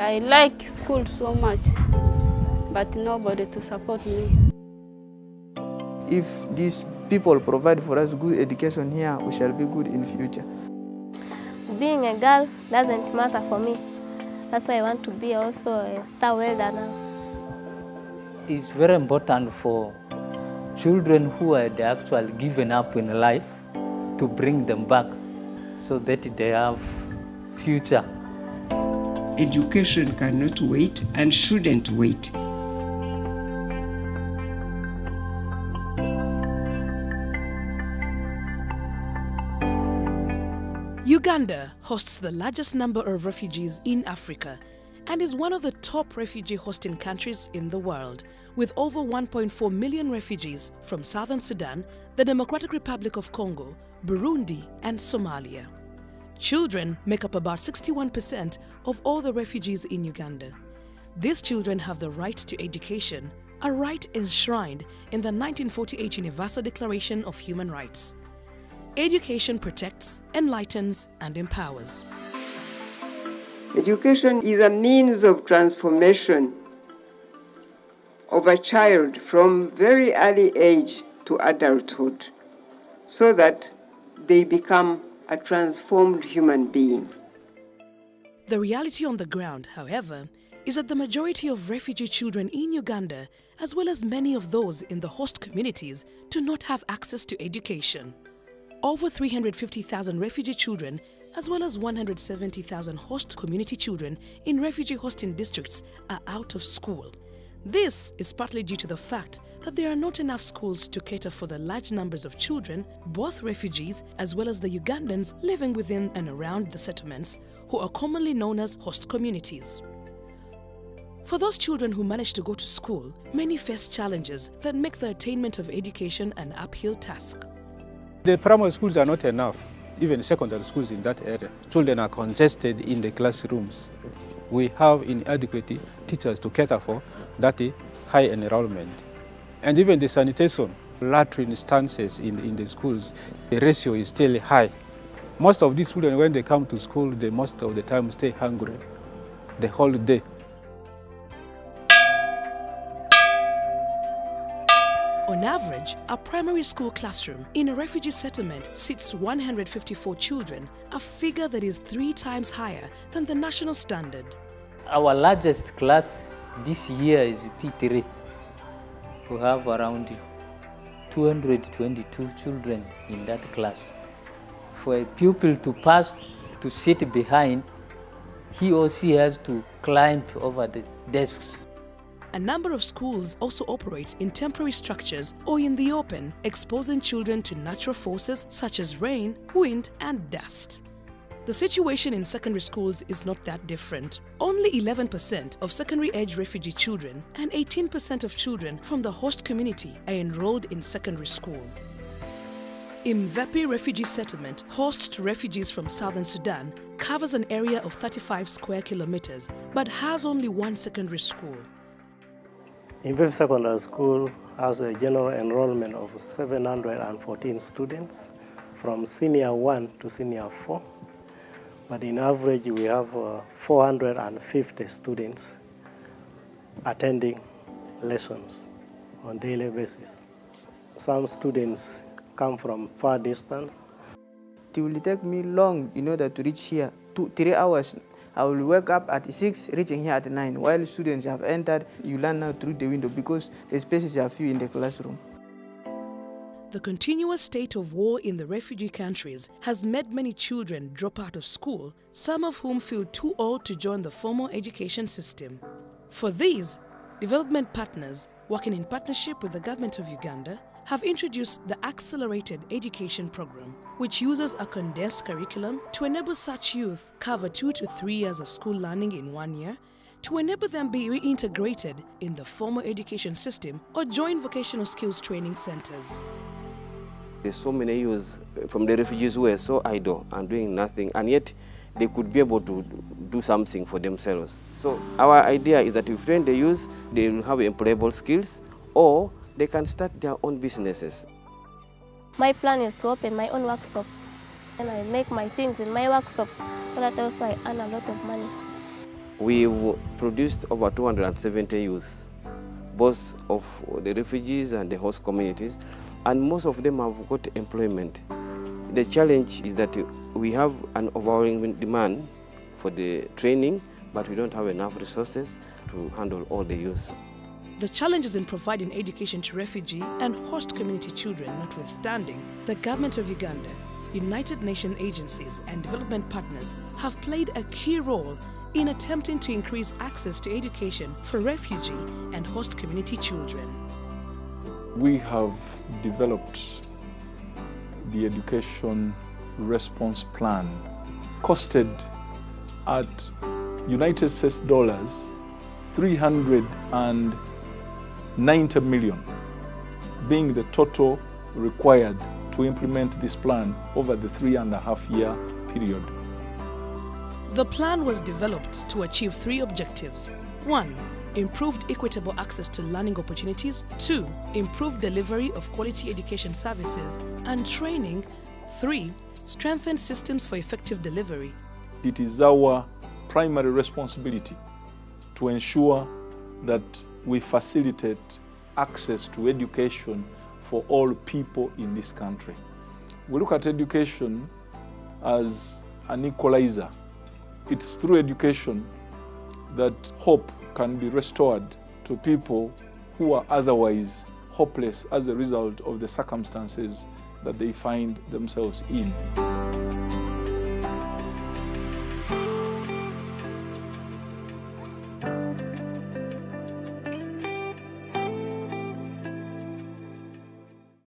I like school so much, but nobody to support me. If these people provide for us good education here, we shall be good in future. Being a girl doesn't matter for me. That's why I want to be also a star welder now. It's very important for children who are actually given up in life to bring them back so that they have future. Education cannot wait and shouldn't wait. Uganda hosts the largest number of refugees in Africa and is one of the top refugee hosting countries in the world, with over 1.4 million refugees from Southern Sudan, the Democratic Republic of Congo, Burundi, and Somalia. Children make up about 61% of all the refugees in Uganda. These children have the right to education, a right enshrined in the 1948 Universal Declaration of Human Rights. Education protects, enlightens, and empowers. Education is a means of transformation of a child from very early age to adulthood, so that they become a transformed human being. The reality on the ground, however, is that the majority of refugee children in Uganda, as well as many of those in the host communities, do not have access to education. Over 350,000 refugee children, as well as 170,000 host community children in refugee hosting districts, are out of school. This is partly due to the fact that there are not enough schools to cater for the large numbers of children, both refugees as well as the Ugandans living within and around the settlements, who are commonly known as host communities. For those children who manage to go to school, many face challenges that make the attainment of education an uphill task. The primary schools are not enough, even secondary schools in that area. Children are congested in the classrooms. We have inadequate teachers to cater for that high enrollment. And even the sanitation, latrine stances in the schools, the ratio is still high. Most of these children, when they come to school, they most of the time stay hungry the whole day. On average, a primary school classroom in a refugee settlement seats 154 children, a figure that is 3 times higher than the national standard. Our largest class this year is P3. We have around 222 children in that class. For a pupil to pass to sit behind, he or she has to climb over the desks. A number of schools also operate in temporary structures or in the open, exposing children to natural forces such as rain, wind, and dust. The situation in secondary schools is not that different. Only 11% of secondary-age refugee children and 18% of children from the host community are enrolled in secondary school. Mvepi Refugee Settlement hosts refugees from Southern Sudan, covers an area of 35 square kilometers, but has only one secondary school. Mvepi Secondary School has a general enrollment of 714 students from senior 1 to senior 4. But in average, we have 450 students attending lessons on a daily basis. Some students come from far distance. It will take me long in order to reach here, 2-3 hours. I will wake up at 6, reaching here at 9, while students have entered, you learn now through the window because the spaces are few in the classroom. The continuous state of war in the refugee countries has made many children drop out of school, some of whom feel too old to join the formal education system. For these, development partners, working in partnership with the government of Uganda, have introduced the Accelerated Education Program, which uses a condensed curriculum to enable such youth cover 2 to 3 years of school learning in 1 year, to enable them be reintegrated in the formal education system or join vocational skills training centers. There's so many youths from the refugees who are so idle and doing nothing, and yet they could be able to do something for themselves. So our idea is that if we train the youth, they will have employable skills, or they can start their own businesses. My plan is to open my own workshop, and I make my things in my workshop so that also I earn a lot of money. We've produced over 270 youth, both of the refugees and the host communities, and most of them have got employment. The challenge is that we have an overwhelming demand for the training, but we don't have enough resources to handle all the youth. The challenges in providing education to refugee and host community children notwithstanding, the government of Uganda, United Nations agencies and development partners have played a key role in attempting to increase access to education for refugee and host community children. We have developed the education response plan, costed at United States dollars 390 million, being the total required to implement this plan over the 3.5-year period. The plan was developed to achieve 3 objectives. 1. Improved equitable access to learning opportunities. 2. Improved delivery of quality education services and training. 3. Strengthened systems for effective delivery. It is our primary responsibility to ensure that we facilitate access to education for all people in this country. We look at education as an equalizer. It's through education that hope can be restored to people who are otherwise hopeless as a result of the circumstances that they find themselves in.